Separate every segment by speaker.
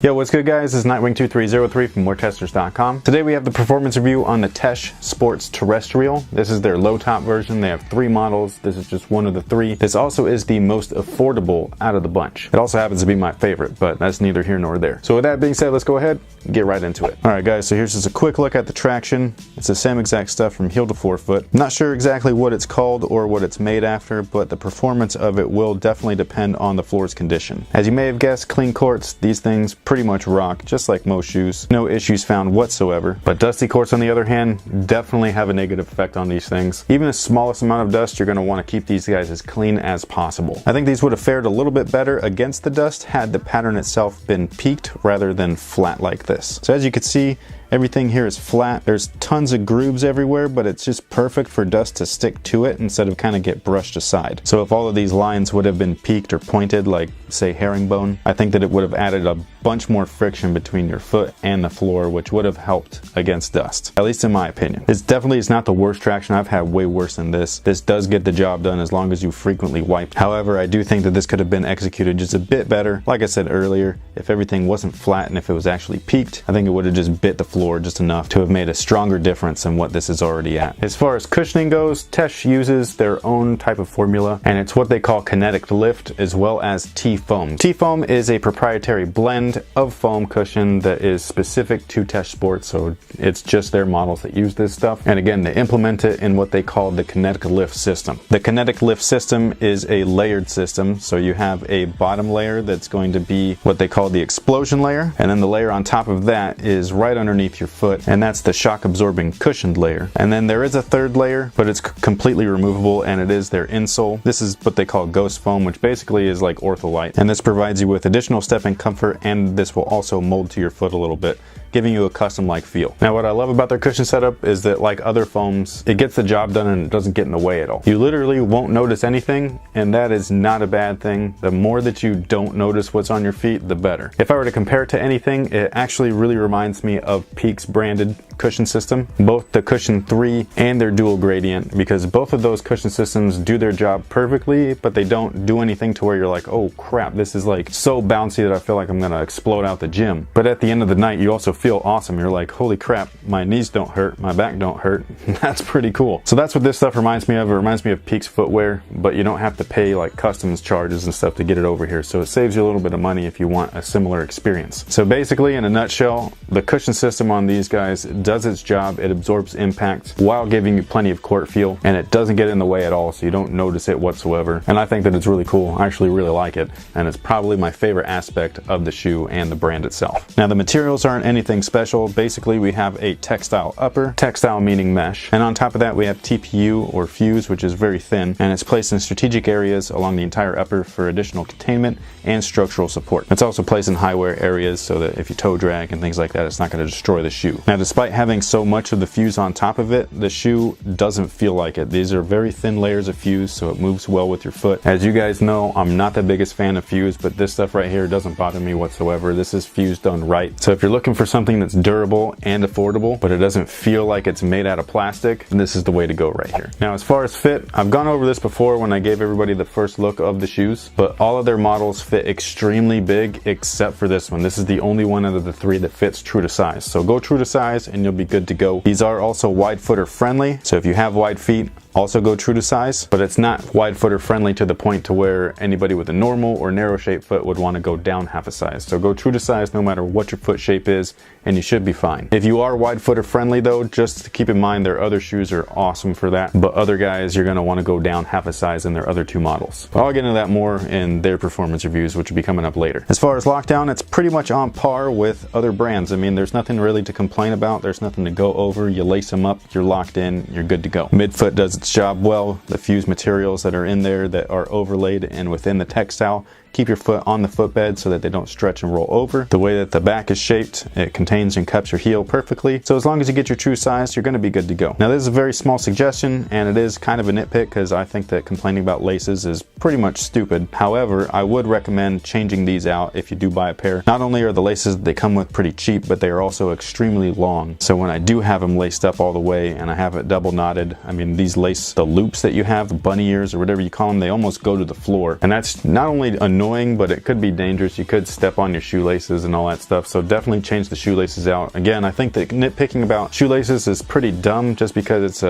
Speaker 1: Yo, what's good guys? This is Nightwing2303 from WearTesters.com. Today we have the performance review on the Tesh Sports Terrestrial. This is their low top version. They have 3 models. This is just one of the 3. This also is the most affordable out of the bunch. It also happens to be my favorite, but that's neither here nor there. So with that being said, let's go ahead and get right into it. Alright guys, so here's just a quick look at the traction. It's the same exact stuff from heel to forefoot. I'm not sure exactly what it's called or what it's made after, but the performance of it will definitely depend on the floor's condition. As you may have guessed, clean courts, these things pretty much rock, just like most shoes. No issues found whatsoever. But dusty courts, on the other hand, definitely have a negative effect on these things. Even the smallest amount of dust, you're going to want to keep these guys as clean as possible. I think these would have fared a little bit better against the dust had the pattern itself been peaked rather than flat like this. So as you can see, everything here is flat. There's tons of grooves everywhere, but it's just perfect for dust to stick to it instead of kind of get brushed aside. So if all of these lines would have been peaked or pointed, like say herringbone, I think that it would have added a bunch more friction between your foot and the floor, which would have helped against dust, at least in my opinion. It's definitely is not the worst traction. I've had way worse than this. This does get the job done as long as you frequently wipe. However, I do think that this could have been executed just a bit better. Like I said earlier, if everything wasn't flat and if it was actually peaked, I think it would have just bit the floor just enough to have made a stronger difference than what this is already at. As far as cushioning goes, Tesh uses their own type of formula, and it's what they call kinetic lift as well as T-foam. T-foam is a proprietary blend of foam cushion that is specific to Tesh Sports, so it's just their models that use this stuff. And again, they implement it in what they call the kinetic lift system. The kinetic lift system is a layered system, so you have a bottom layer that's going to be what they call the explosion layer, and then the layer on top of that is right underneath your foot, and that's the shock absorbing cushioned layer. And then there is a third layer, but it's completely removable, and it is their insole. This is what they call ghost foam, which basically is like Ortholite, and this provides you with additional stepping comfort, and this will also mold to your foot a little bit, giving you a custom-like feel. Now what I love about their cushion setup is that, like other foams, it gets the job done and it doesn't get in the way at all. You literally won't notice anything, and that is not a bad thing. The more that you don't notice what's on your feet, the better. If I were to compare it to anything, it actually really reminds me of Peak's branded cushion system, both the Cushion 3 and their dual gradient, because both of those cushion systems do their job perfectly, but they don't do anything to where you're like, oh crap, this is like so bouncy that I feel like I'm gonna explode out the gym. But at the end of the night, you also feel awesome. You're like, holy crap, my knees don't hurt, my back don't hurt. That's pretty cool. So that's what this stuff reminds me of. It reminds me of Peak's footwear, but you don't have to pay like customs charges and stuff to get it over here. So it saves you a little bit of money if you want a similar experience. So basically, in a nutshell, the cushion system on these guys does its job. It absorbs impact while giving you plenty of court feel, and it doesn't get in the way at all, so you don't notice it whatsoever. And I think that it's really cool. I actually really like it, and it's probably my favorite aspect of the shoe and the brand itself. Now the materials aren't anything special. Basically, we have a textile upper, textile meaning mesh, and on top of that we have TPU or fuse, which is very thin, and it's placed in strategic areas along the entire upper for additional containment and structural support. It's also placed in high wear areas so that if you toe drag and things like that, it's not going to destroy the shoe. Now despite having so much of the fuse on top of it, the shoe doesn't feel like it. These are very thin layers of fuse, so it moves well with your foot. As you guys know, I'm not the biggest fan of fuse, but this stuff right here doesn't bother me whatsoever. This is fuse done right. So if you're looking for something that's durable and affordable, but it doesn't feel like it's made out of plastic, this is the way to go right here. Now as far as fit, I've gone over this before when I gave everybody the first look of the shoes, but all of their models fit extremely big except for this one. This is the only one out of the 3 that fits true to size. So go true to size and you'll be good to go. These are also wide footer friendly, so if you have wide feet, also go true to size, but it's not wide footer friendly to the point to where anybody with a normal or narrow shaped foot would want to go down half a size. So go true to size no matter what your foot shape is, and you should be fine. If you are wide footer friendly though, just keep in mind their other shoes are awesome for that, but other guys, you're going to want to go down half a size in their other 2 models. But I'll get into that more in their performance reviews, which will be coming up later. As far as lockdown, it's pretty much on par with other brands. I mean, there's nothing really to complain about. There's nothing to go over. You lace them up, you're locked in, you're good to go. Midfoot does its job well. The fuse materials that are in there that are overlaid and within the textile keep your foot on the footbed so that they don't stretch and roll over. The way that the back is shaped, it contains and cups your heel perfectly. So as long as you get your true size, you're going to be good to go. Now this is a very small suggestion, and it is kind of a nitpick because I think that complaining about laces is pretty much stupid. However, I would recommend changing these out if you do buy a pair. Not only are the laces that they come with pretty cheap, but they are also extremely long. So when I do have them laced up all the way and I have it double knotted, I mean these lace, the loops that you have, the bunny ears or whatever you call them, they almost go to the floor. And that's not only annoying annoying, but it could be dangerous. You could step on your shoelaces and all that stuff, so definitely change the shoelaces out. Again, I think that nitpicking about shoelaces is pretty dumb just because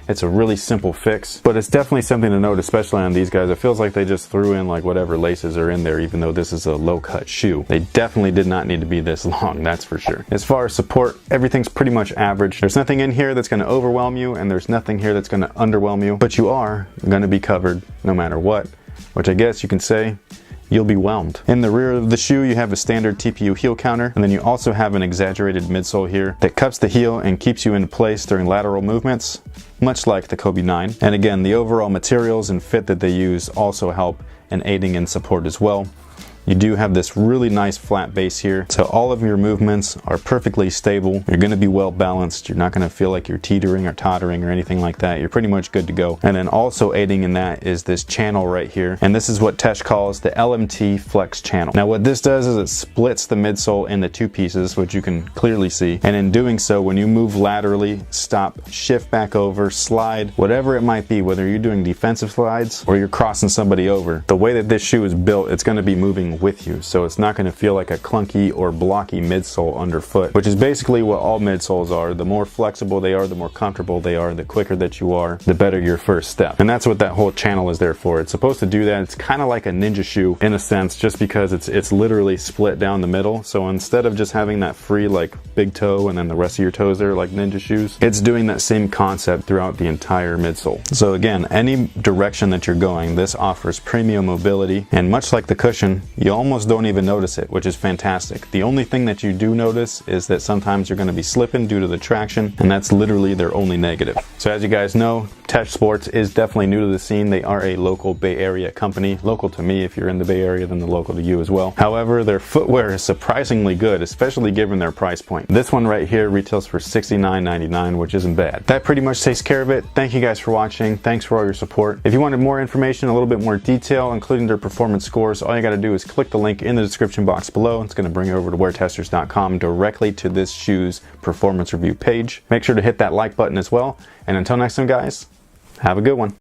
Speaker 1: it's a really simple fix, but it's definitely something to note, especially on these guys. It feels like they just threw in like whatever laces are in there, even though this is a low cut shoe. They definitely did not need to be this long, that's for sure. As far as support, everything's pretty much average. There's nothing in here that's going to overwhelm you, and there's nothing here that's going to underwhelm you, but you are going to be covered no matter what, which I guess you can say you'll be whelmed. In the rear of the shoe, you have a standard TPU heel counter, and then you also have an exaggerated midsole here that cups the heel and keeps you in place during lateral movements, much like the Kobe 9. And again, the overall materials and fit that they use also help in aiding in support as well. You do have this really nice flat base here, so all of your movements are perfectly stable. You're going to be well balanced. You're not going to feel like you're teetering or tottering or anything like that. You're pretty much good to go. And then also aiding in that is this channel right here, and this is what Tesh calls the LMT Flex channel. Now what this does is it splits the midsole into two pieces, which you can clearly see, and in doing so, when you move laterally, stop, shift back over, slide, whatever it might be, whether you're doing defensive slides or you're crossing somebody over, the way that this shoe is built, it's going to be moving with you, so it's not going to feel like a clunky or blocky midsole underfoot, which is basically what all midsoles are. The more flexible they are, the more comfortable they are, the quicker that you are, the better your first step. And that's what that whole channel is there for. It's supposed to do that. It's kind of like a ninja shoe in a sense, just because it's literally split down the middle. So instead of just having that free like big toe and then the rest of your toes there like ninja shoes, it's doing that same concept throughout the entire midsole. So again, any direction that you're going, this offers premium mobility, and much like the cushion, you almost don't even notice it, which is fantastic. The only thing that you do notice is that sometimes you're going to be slipping due to the traction, and that's literally their only negative. So as you guys know, Tesh Sports is definitely new to the scene. They are a local Bay Area company. Local to me. If you're in the Bay Area, then they're local to you as well. However, their footwear is surprisingly good, especially given their price point. This one right here retails for $69.99, which isn't bad. That pretty much takes care of it. Thank you guys for watching. Thanks for all your support. If you wanted more information, a little bit more detail, including their performance scores, all you got to do is click the link in the description box below. It's going to bring you over to weartesters.com directly to this shoe's performance review page. Make sure to hit that like button as well. And until next time, guys, have a good one.